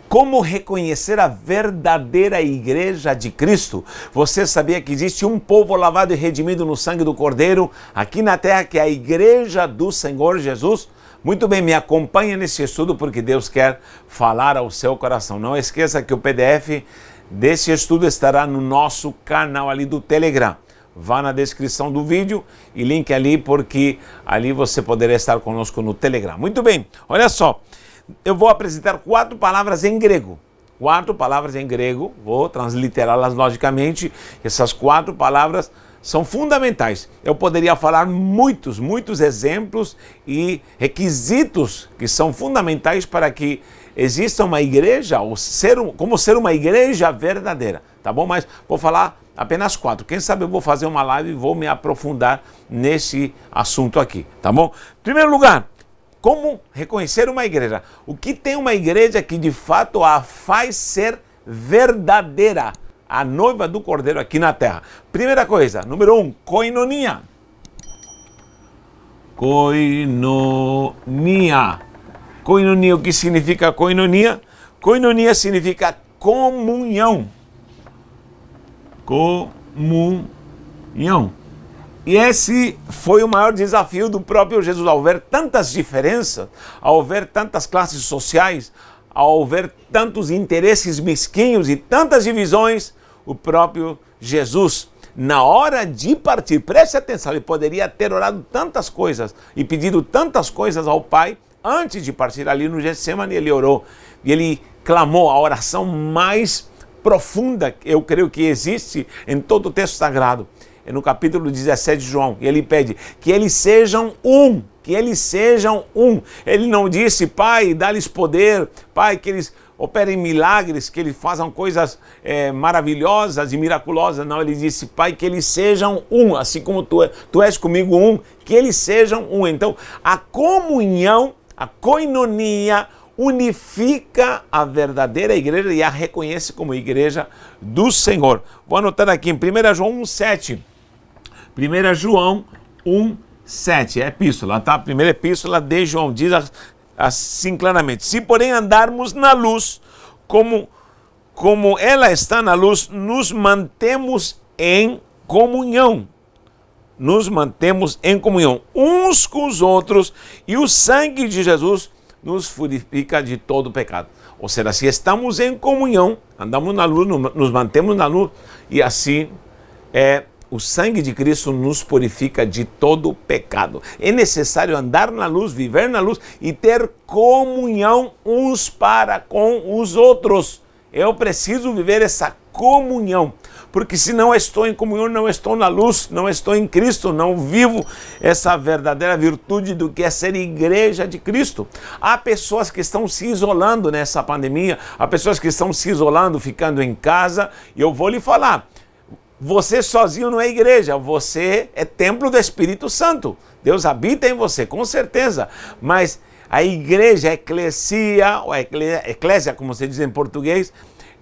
Como reconhecer a verdadeira igreja de Cristo? Você sabia que existe um povo lavado e redimido no sangue do Cordeiro aqui na terra, que é a igreja do Senhor Jesus? Muito bem, me acompanha nesse estudo porque Deus quer falar ao seu coração. Não esqueça que o PDF desse estudo estará no nosso canal ali do Telegram. Vá na descrição do vídeo e link ali, porque ali você poderá estar conosco no Telegram. Muito bem, olha só. Eu vou apresentar 4 palavras em grego. 4 palavras em grego, vou transliterá-las logicamente. Essas 4 palavras são fundamentais. Eu poderia falar muitos exemplos e requisitos que são fundamentais para que exista uma igreja, como ser uma igreja verdadeira, tá bom? Mas vou falar apenas 4. Quem sabe eu vou fazer uma live e vou me aprofundar nesse assunto aqui, tá bom? Em primeiro lugar, como reconhecer uma igreja? O que tem uma igreja que de fato a faz ser verdadeira, a noiva do Cordeiro aqui na terra? Primeira coisa, número 1, koinonia. Koinonia. Koinonia, o que significa koinonia? Koinonia significa comunhão. Comunhão. E esse foi o maior desafio do próprio Jesus, ao ver tantas diferenças, ao ver tantas classes sociais, ao ver tantos interesses mesquinhos e tantas divisões, o próprio Jesus, na hora de partir, preste atenção, ele poderia ter orado tantas coisas e pedido tantas coisas ao Pai, antes de partir ali no Getsemane, ele orou e ele clamou a oração mais profunda, eu creio que existe em todo o texto sagrado. No capítulo 17 de João, ele pede que eles sejam um, que eles sejam um. Ele não disse, Pai, dá-lhes poder, Pai, que eles operem milagres, que eles façam coisas maravilhosas e miraculosas. Não, ele disse, Pai, que eles sejam um, assim como tu és comigo um, que eles sejam um. Então, a comunhão, a koinonia, unifica a verdadeira igreja e a reconhece como igreja do Senhor. Vou anotar aqui em 1 João 1,7. 1 João 1,7, é epístola, tá? A primeira epístola de João diz assim claramente: se porém andarmos na luz, como ela está na luz, nos mantemos em comunhão. Nos mantemos em comunhão uns com os outros, e o sangue de Jesus nos purifica de todo pecado. Ou seja, se estamos em comunhão, andamos na luz, nos mantemos na luz, e assim o sangue de Cristo nos purifica de todo pecado. É necessário andar na luz, viver na luz e ter comunhão uns para com os outros. Eu preciso viver essa comunhão, porque se não estou em comunhão, não estou na luz, não estou em Cristo, não vivo essa verdadeira virtude do que é ser igreja de Cristo. Há pessoas que estão se isolando nessa pandemia, há pessoas que estão se isolando, ficando em casa, e eu vou lhe falar, você sozinho não é igreja, você é templo do Espírito Santo. Deus habita em você, com certeza, mas a igreja, a eclesia, ou a eclésia, como se diz em português,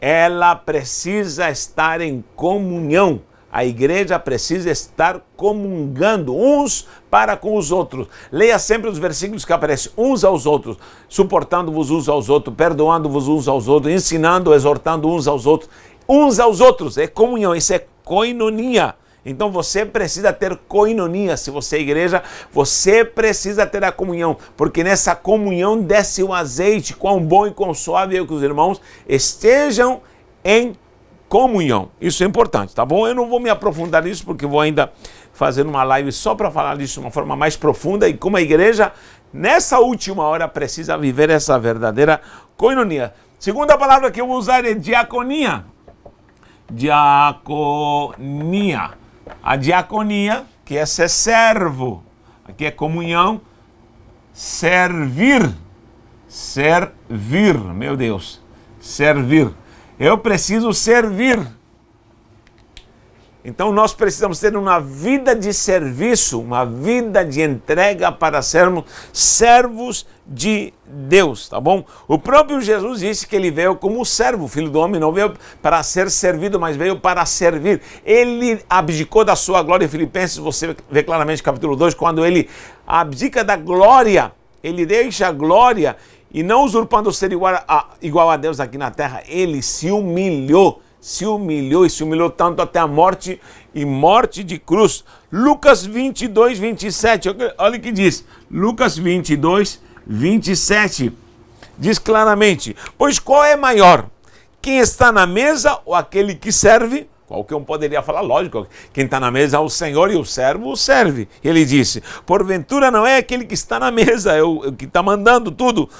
ela precisa estar em comunhão. A igreja precisa estar comungando uns para com os outros. Leia sempre os versículos que aparecem, uns aos outros, suportando-vos uns aos outros, perdoando-vos uns aos outros, ensinando, exortando uns aos outros. Uns aos outros, é comunhão, isso é koinonia. Então você precisa ter koinonia. Se você é igreja, você precisa ter a comunhão, porque nessa comunhão desce o azeite. Quão bom e quão suave é que os irmãos estejam em comunhão. Isso é importante, tá bom? Eu não vou me aprofundar nisso, porque vou ainda fazer uma live só para falar disso de uma forma mais profunda, e como a igreja, nessa última hora, precisa viver essa verdadeira koinonia. Segunda palavra que eu vou usar é diaconia. Diaconia. A diaconia, que é ser servo, aqui é comunhão, servir, meu Deus, servir. Eu preciso servir. Então nós precisamos ter uma vida de serviço, uma vida de entrega para sermos servos de Deus, tá bom? O próprio Jesus disse que ele veio como servo, o Filho do Homem não veio para ser servido, mas veio para servir. Ele abdicou da sua glória. Em Filipenses você vê claramente capítulo 2, quando ele abdica da glória, ele deixa a glória e não usurpando ser igual a Deus aqui na terra, ele se humilhou tanto até a morte e morte de cruz. Lucas 22, 27, olha o que diz. Lucas 22, 27, diz claramente: pois qual é maior, quem está na mesa ou aquele que serve? Qualquer um poderia falar, lógico, quem está na mesa é o Senhor e o servo o serve. Ele disse: porventura não é aquele que está na mesa, é o que está mandando tudo,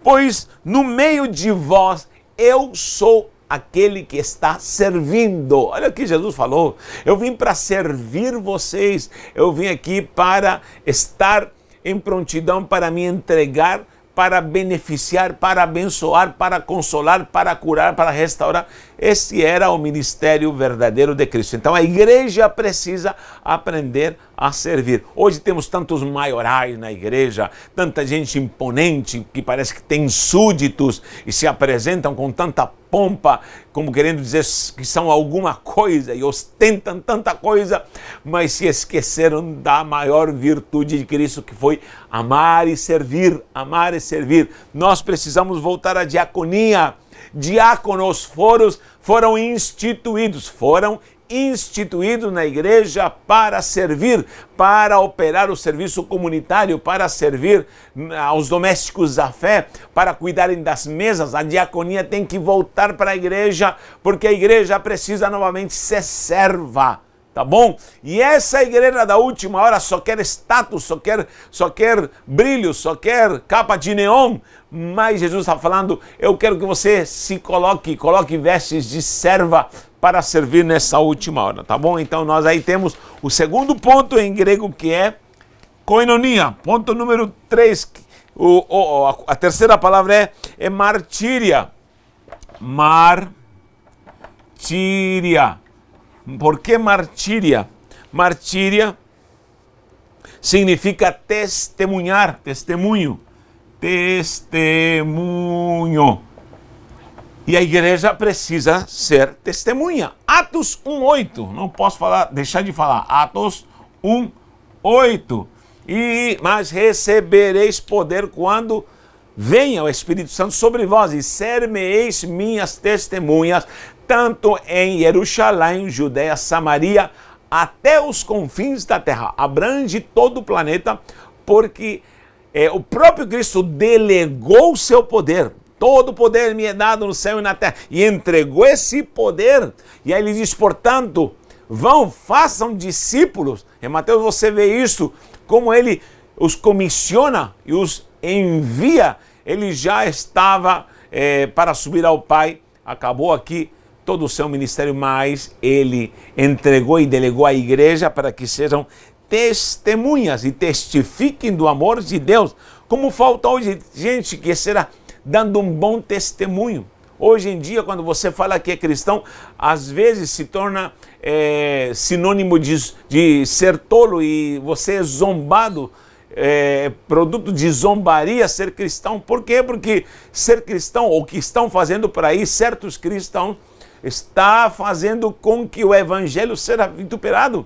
pois no meio de vós eu sou aquele que está servindo. Olha o que Jesus falou: eu vim para servir vocês, eu vim aqui para estar em prontidão para me entregar, para beneficiar, para abençoar, para consolar, para curar, para restaurar. Esse era o ministério verdadeiro de Cristo. Então a igreja precisa aprender a servir. Hoje temos tantos maiorais na igreja, tanta gente imponente que parece que tem súditos e se apresentam com tanta pompa, como querendo dizer que são alguma coisa e ostentam tanta coisa, mas se esqueceram da maior virtude de Cristo, que foi amar e servir, amar e servir. Nós precisamos voltar à diaconia. Diáconos foram instituídos na igreja para servir, para operar o serviço comunitário, para servir aos domésticos da fé, para cuidarem das mesas. A diaconia tem que voltar para a igreja, porque a igreja precisa novamente ser serva. Tá bom? E essa igreja da última hora só quer status, só quer brilho, só quer capa de neon. Mas Jesus está falando: eu quero que você se coloque vestes de serva para servir nessa última hora, tá bom? Então nós aí temos o segundo ponto em grego, que é koinonia. Ponto número 3, a terceira palavra é martíria. Martíria. Por que martíria? Martíria significa testemunhar, testemunho. E a igreja precisa ser testemunha. Atos 1:8, não posso deixar de falar. Atos 1:8. Mas recebereis poder quando venha o Espírito Santo sobre vós, e ser-me-eis minhas testemunhas, tanto em Jerusalém, Judeia, Samaria, até os confins da terra. Abrange todo o planeta, porque o próprio Cristo delegou o seu poder. Todo poder me é dado no céu e na terra. E entregou esse poder. E aí ele diz, portanto, vão, façam discípulos. Em Mateus você vê isso, como ele os comissiona e os envia. Ele já estava para subir ao Pai. Acabou aqui todo o seu ministério, mas ele entregou e delegou à igreja para que sejam testemunhas e testifiquem do amor de Deus. Como falta hoje gente que será dando um bom testemunho. Hoje em dia, quando você fala que é cristão, às vezes se torna sinônimo de ser tolo, e você é zombado, produto de zombaria ser cristão. Por quê? Porque ser cristão, ou o que estão fazendo por aí, certos cristãos, está fazendo com que o evangelho seja vituperado.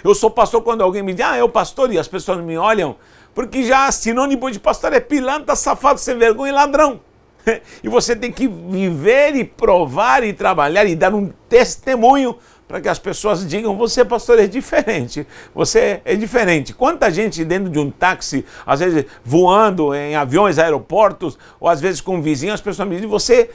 Eu sou pastor, quando alguém me diz, eu pastor, e as pessoas me olham, porque já sinônimo de pastor é pilantra, safado, sem vergonha e ladrão. E você tem que viver e provar e trabalhar e dar um testemunho para que as pessoas digam, você, pastor, é diferente, você é diferente. Quanta gente dentro de um táxi, às vezes voando em aviões, aeroportos, ou às vezes com um vizinho, as pessoas me dizem, você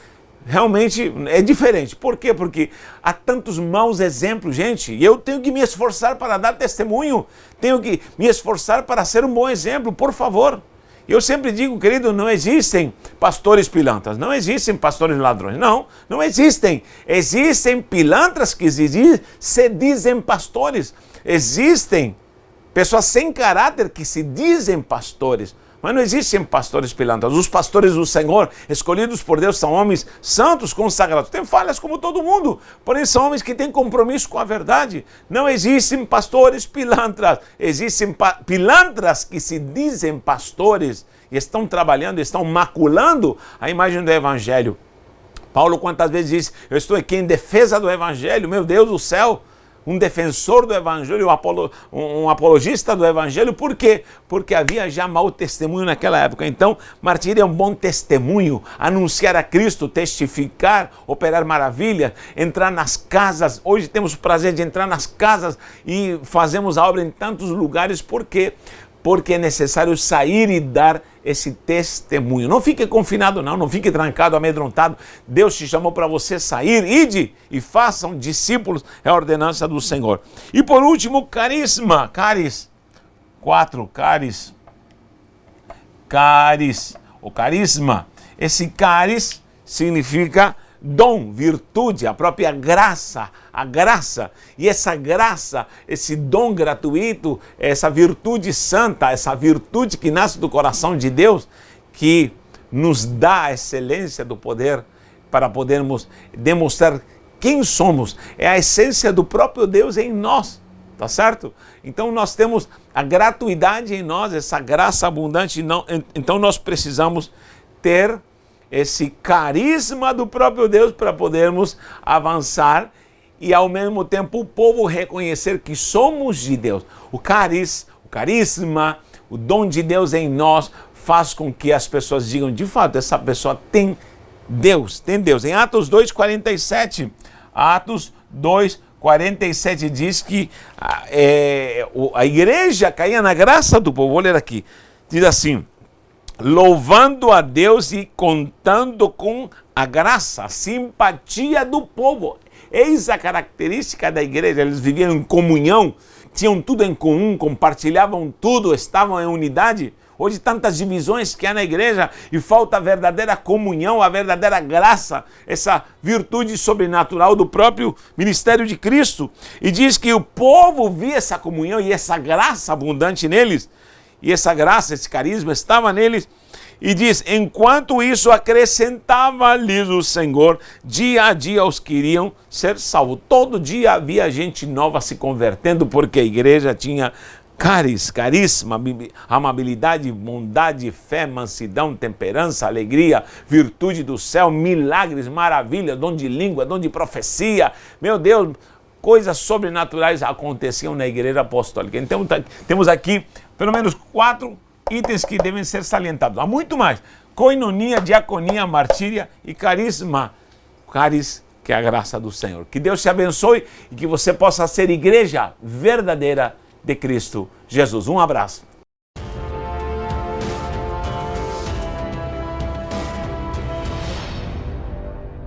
realmente é diferente. Por quê? Porque há tantos maus exemplos, gente, e eu tenho que me esforçar para dar testemunho, tenho que me esforçar para ser um bom exemplo, por favor. Eu sempre digo, querido, não existem pastores pilantras, não existem pastores ladrões, não existem. Existem pilantras que se dizem pastores, existem pessoas sem caráter que se dizem pastores, mas não existem pastores pilantras. Os pastores do Senhor, escolhidos por Deus, são homens santos, consagrados. Tem falhas como todo mundo, porém são homens que têm compromisso com a verdade. Não existem pastores pilantras. Existem pilantras que se dizem pastores e estão trabalhando, estão maculando a imagem do Evangelho. Paulo quantas vezes diz, eu estou aqui em defesa do Evangelho, meu Deus do céu. um defensor do Evangelho, um apologista do Evangelho. Por quê? Porque havia já mau testemunho naquela época. Então, martírio é um bom testemunho, anunciar a Cristo, testificar, operar maravilha, entrar nas casas. Hoje temos o prazer de entrar nas casas e fazemos a obra em tantos lugares. Por quê? Porque é necessário sair e dar esse testemunho. Não fique confinado, não fique trancado, amedrontado. Deus te chamou para você sair, ide e façam discípulos, é a ordenança do Senhor. E por último, carisma, caris. 4, caris. Caris, o carisma. Esse caris significa dom, virtude, a própria graça, a graça. E essa graça, esse dom gratuito, essa virtude santa, essa virtude que nasce do coração de Deus, que nos dá a excelência do poder para podermos demonstrar quem somos. É a essência do próprio Deus em nós, tá certo? Então nós temos a gratuidade em nós, essa graça abundante. Então nós precisamos ter esse carisma do próprio Deus para podermos avançar e ao mesmo tempo o povo reconhecer que somos de Deus. O carisma, o dom de Deus em nós faz com que as pessoas digam, de fato, essa pessoa tem Deus, tem Deus. Em Atos 2:47, Atos 2:47 diz que a igreja caía na graça do povo. Vou ler aqui, diz assim: louvando a Deus e contando com a graça, a simpatia do povo. Eis a característica da igreja. Eles viviam em comunhão, tinham tudo em comum, compartilhavam tudo, estavam em unidade. Hoje tantas divisões que há na igreja e falta a verdadeira comunhão, a verdadeira graça, essa virtude sobrenatural do próprio ministério de Cristo. E diz que o povo via essa comunhão e essa graça abundante neles. E essa graça, esse carisma estava neles. E diz, enquanto isso acrescentava-lhes o Senhor, dia a dia os que iriam ser salvos. Todo dia havia gente nova se convertendo, porque a igreja tinha carisma, amabilidade, bondade, fé, mansidão, temperança, alegria, virtude do céu, milagres, maravilhas, dom de língua, dom de profecia. Meu Deus, coisas sobrenaturais aconteciam na igreja apostólica. Então temos aqui pelo menos 4 itens que devem ser salientados. Há muito mais: coinonia, diaconia, martíria e carisma. Caris, que é a graça do Senhor. Que Deus te abençoe e que você possa ser igreja verdadeira de Cristo Jesus. Um abraço.